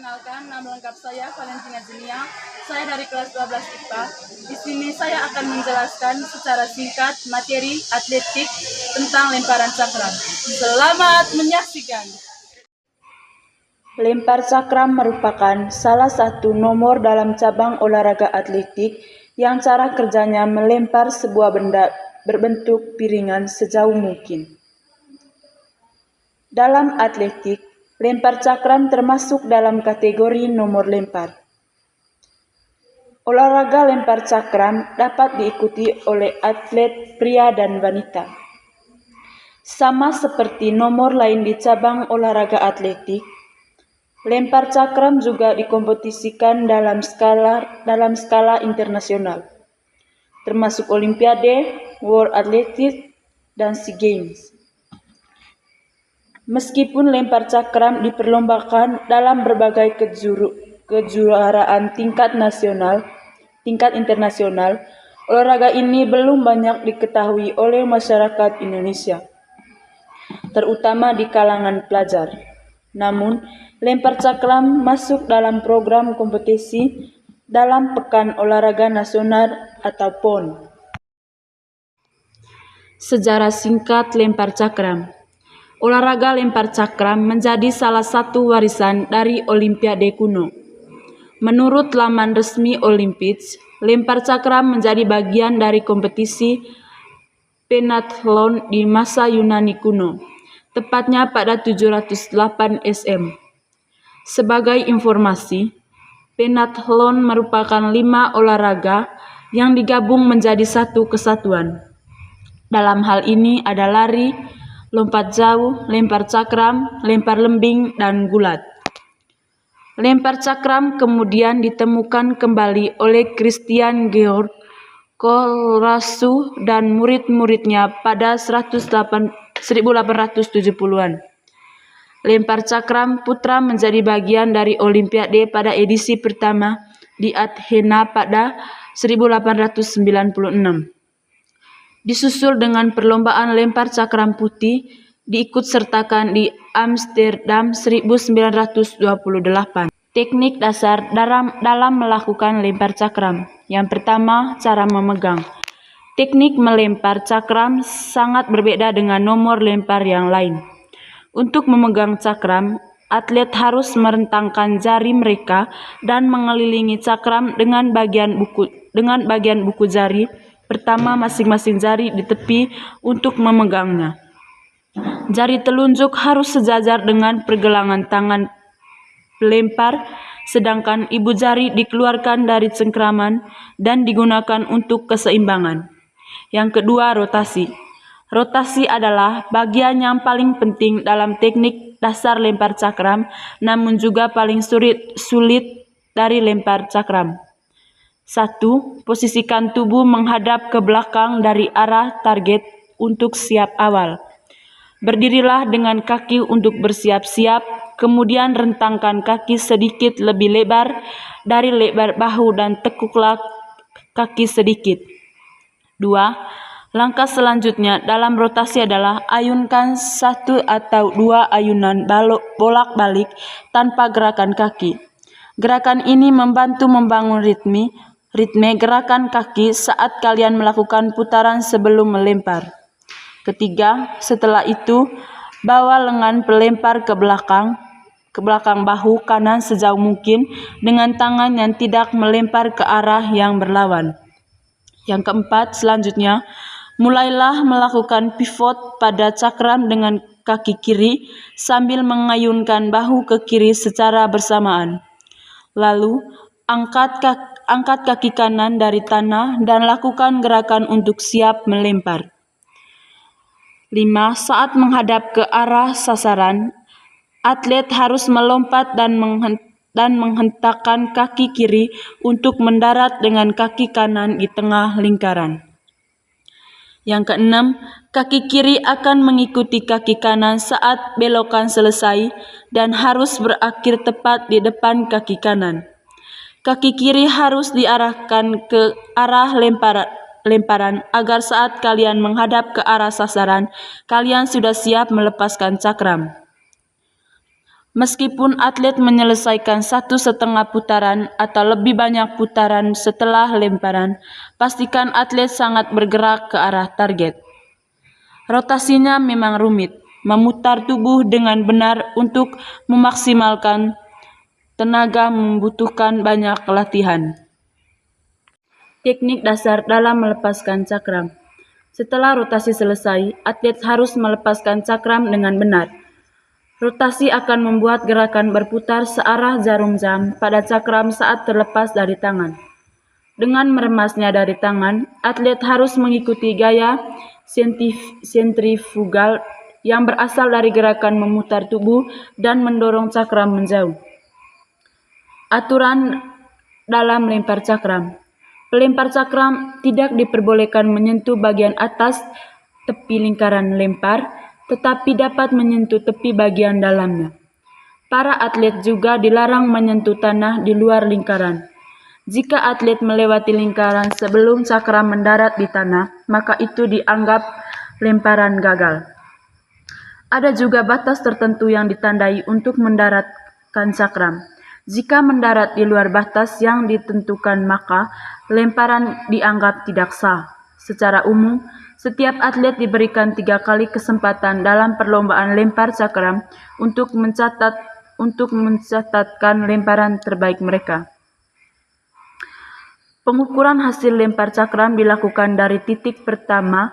Perkenalkan, nama lengkap saya Valentina Zenia. Saya dari kelas 12 IPA. Di sini saya akan menjelaskan secara singkat materi atletik tentang lemparan cakram. Selamat menyaksikan. Lempar cakram merupakan salah satu nomor dalam cabang olahraga atletik yang cara kerjanya melempar sebuah benda berbentuk piringan sejauh mungkin. Dalam atletik, lempar cakram termasuk dalam kategori nomor lempar. Olahraga lempar cakram dapat diikuti oleh atlet pria dan wanita. Sama seperti nomor lain di cabang olahraga atletik, lempar cakram juga dikompetisikan dalam skala internasional, termasuk Olimpiade, World Athletics, dan SEA Games. Meskipun lempar cakram diperlombakan dalam berbagai kejuaraan tingkat internasional, olahraga ini belum banyak diketahui oleh masyarakat Indonesia, terutama di kalangan pelajar. Namun, lempar cakram masuk dalam program kompetisi dalam Pekan Olahraga Nasional atau PON. Sejarah singkat lempar cakram. Olahraga lempar cakram menjadi salah satu warisan dari Olimpiade kuno. Menurut laman resmi Olympics, lempar cakram menjadi bagian dari kompetisi pentathlon di masa Yunani kuno, tepatnya pada 708 SM. Sebagai informasi, pentathlon merupakan 5 olahraga yang digabung menjadi satu kesatuan. Dalam hal ini ada lari, lompat jauh, lempar cakram, lempar lembing, dan gulat. Lempar cakram kemudian ditemukan kembali oleh Christian Georg Kohlrausch dan murid-muridnya pada 1870-an. Lempar cakram putra menjadi bagian dari Olimpiade pada edisi pertama di Athena pada 1896. Disusul dengan perlombaan lempar cakram putih diikutsertakan di Amsterdam 1928. Teknik dasar dalam melakukan lempar cakram. Yang pertama, cara memegang. Teknik melempar cakram sangat berbeda dengan nomor lempar yang lain. Untuk memegang cakram, atlet harus merentangkan jari mereka dan mengelilingi cakram dengan bagian buku jari pertama masing-masing jari di tepi untuk memegangnya. Jari telunjuk harus sejajar dengan pergelangan tangan pelempar, sedangkan ibu jari dikeluarkan dari cengkraman dan digunakan untuk keseimbangan. Yang kedua, rotasi. Rotasi adalah bagian yang paling penting dalam teknik dasar lempar cakram, namun juga paling sulit dari lempar cakram. 1. Posisikan tubuh menghadap ke belakang dari arah target untuk siap awal. Berdirilah dengan kaki untuk bersiap-siap, kemudian rentangkan kaki sedikit lebih lebar dari lebar bahu dan tekuklah kaki sedikit. 2. Langkah selanjutnya dalam rotasi adalah ayunkan 1 atau 2 ayunan bolak-balik tanpa gerakan kaki. Gerakan ini membantu membangun ritme gerakan kaki saat kalian melakukan putaran sebelum melempar. Ketiga, setelah itu, bawa lengan pelempar ke belakang bahu kanan sejauh mungkin dengan tangan yang tidak melempar ke arah yang berlawan. Yang keempat, selanjutnya, mulailah melakukan pivot pada cakram dengan kaki kiri sambil mengayunkan bahu ke kiri secara bersamaan. Lalu, angkat kaki kanan dari tanah dan lakukan gerakan untuk siap melempar. 5. Saat menghadap ke arah sasaran, atlet harus melompat dan menghentakkan kaki kiri untuk mendarat dengan kaki kanan di tengah lingkaran. Yang keenam, kaki kiri akan mengikuti kaki kanan saat belokan selesai dan harus berakhir tepat di depan kaki kanan. Kaki kiri harus diarahkan ke arah lemparan agar saat kalian menghadap ke arah sasaran, kalian sudah siap melepaskan cakram. Meskipun atlet menyelesaikan 1,5 putaran atau lebih banyak putaran setelah lemparan, pastikan atlet sangat bergerak ke arah target. Rotasinya memang rumit. Memutar tubuh dengan benar untuk memaksimalkan tenaga membutuhkan banyak latihan. Teknik dasar dalam melepaskan cakram. Setelah rotasi selesai, atlet harus melepaskan cakram dengan benar. Rotasi akan membuat gerakan berputar searah jarum jam pada cakram saat terlepas dari tangan. Dengan meremasnya dari tangan, atlet harus mengikuti gaya sentrifugal yang berasal dari gerakan memutar tubuh dan mendorong cakram menjauh. Aturan dalam lempar cakram. Pelempar cakram tidak diperbolehkan menyentuh bagian atas tepi lingkaran lempar, tetapi dapat menyentuh tepi bagian dalamnya. Para atlet juga dilarang menyentuh tanah di luar lingkaran. Jika atlet melewati lingkaran sebelum cakram mendarat di tanah, maka itu dianggap lemparan gagal. Ada juga batas tertentu yang ditandai untuk mendaratkan cakram. Jika mendarat di luar batas yang ditentukan, maka lemparan dianggap tidak sah. Secara umum, setiap atlet diberikan 3 kali kesempatan dalam perlombaan lempar cakram untuk mencatatkan lemparan terbaik mereka. Pengukuran hasil lempar cakram dilakukan dari titik pertama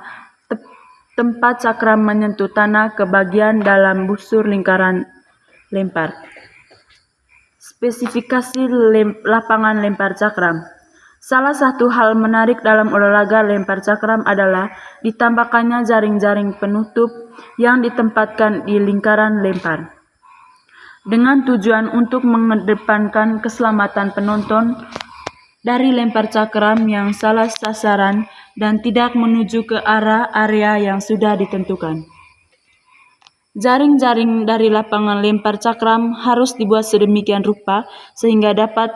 tempat cakram menyentuh tanah ke bagian dalam busur lingkaran lempar. Spesifikasi lapangan lempar cakram. Salah satu hal menarik dalam olahraga lempar cakram adalah ditambahkannya jaring-jaring penutup yang ditempatkan di lingkaran lempar. Dengan tujuan untuk mengedepankan keselamatan penonton dari lempar cakram yang salah sasaran dan tidak menuju ke arah area yang sudah ditentukan. Jaring-jaring dari lapangan lempar cakram harus dibuat sedemikian rupa sehingga dapat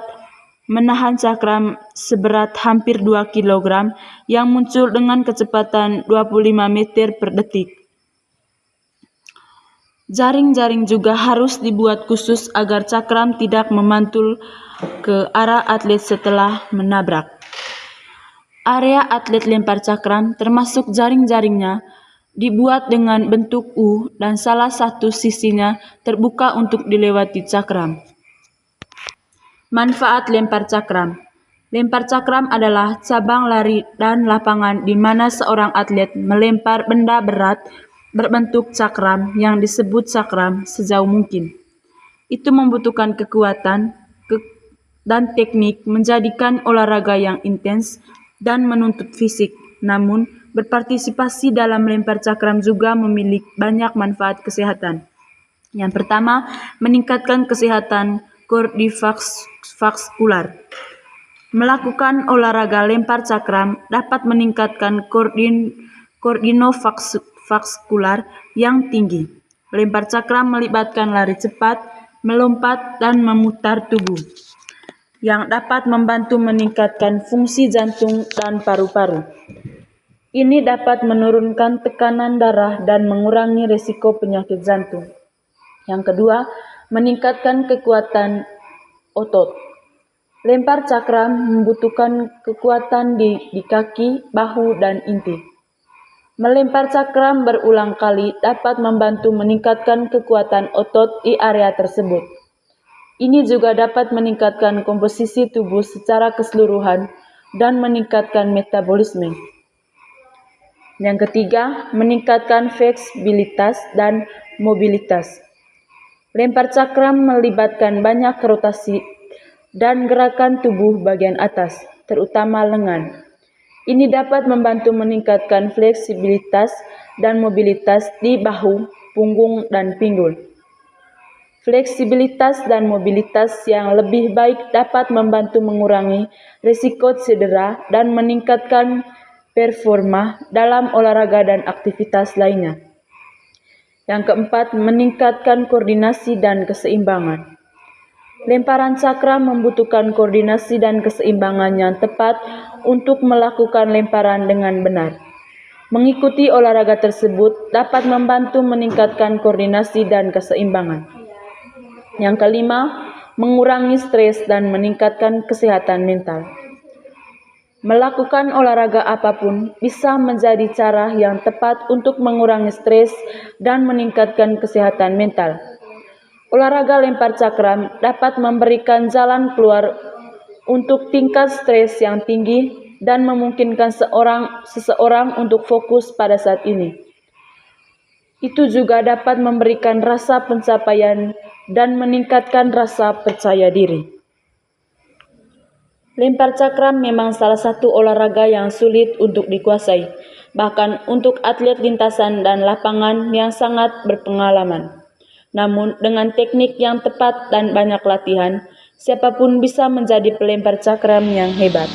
menahan cakram seberat hampir 2 kg yang muncul dengan kecepatan 25 meter per detik. Jaring-jaring juga harus dibuat khusus agar cakram tidak memantul ke arah atlet setelah menabrak. Area atlet lempar cakram termasuk jaring-jaringnya dibuat dengan bentuk U dan salah satu sisinya terbuka untuk dilewati cakram. Manfaat lempar cakram. Lempar cakram adalah cabang lari dan lapangan di mana seorang atlet melempar benda berat berbentuk cakram yang disebut cakram sejauh mungkin. Itu membutuhkan kekuatan dan teknik, menjadikan olahraga yang intens dan menuntut fisik. Namun, berpartisipasi dalam lempar cakram juga memiliki banyak manfaat kesehatan. Yang pertama, meningkatkan kesehatan kardiovaskular. Melakukan olahraga lempar cakram dapat meningkatkan kardiovaskular yang tinggi. Lempar cakram melibatkan lari cepat, melompat, dan memutar tubuh, yang dapat membantu meningkatkan fungsi jantung dan paru-paru. Ini dapat menurunkan tekanan darah dan mengurangi risiko penyakit jantung. Yang kedua, meningkatkan kekuatan otot. Lempar cakram membutuhkan kekuatan di kaki, bahu, dan inti. Melempar cakram berulang kali dapat membantu meningkatkan kekuatan otot di area tersebut. Ini juga dapat meningkatkan komposisi tubuh secara keseluruhan dan meningkatkan metabolisme. Yang ketiga, meningkatkan fleksibilitas dan mobilitas. Lempar cakram melibatkan banyak rotasi dan gerakan tubuh bagian atas, terutama lengan. Ini dapat membantu meningkatkan fleksibilitas dan mobilitas di bahu, punggung, dan pinggul. Fleksibilitas dan mobilitas yang lebih baik dapat membantu mengurangi risiko cedera dan meningkatkan performa dalam olahraga dan aktivitas lainnya. Yang keempat, meningkatkan koordinasi dan keseimbangan. Lemparan cakram membutuhkan koordinasi dan keseimbangan yang tepat untuk melakukan lemparan dengan benar. Mengikuti olahraga tersebut dapat membantu meningkatkan koordinasi dan keseimbangan. Yang kelima, mengurangi stres dan meningkatkan kesehatan mental. Melakukan olahraga apapun bisa menjadi cara yang tepat untuk mengurangi stres dan meningkatkan kesehatan mental. Olahraga lempar cakram dapat memberikan jalan keluar untuk tingkat stres yang tinggi dan memungkinkan seseorang untuk fokus pada saat ini. Itu juga dapat memberikan rasa pencapaian dan meningkatkan rasa percaya diri. Lempar cakram memang salah satu olahraga yang sulit untuk dikuasai, bahkan untuk atlet lintasan dan lapangan yang sangat berpengalaman. Namun, dengan teknik yang tepat dan banyak latihan, siapapun bisa menjadi pelempar cakram yang hebat.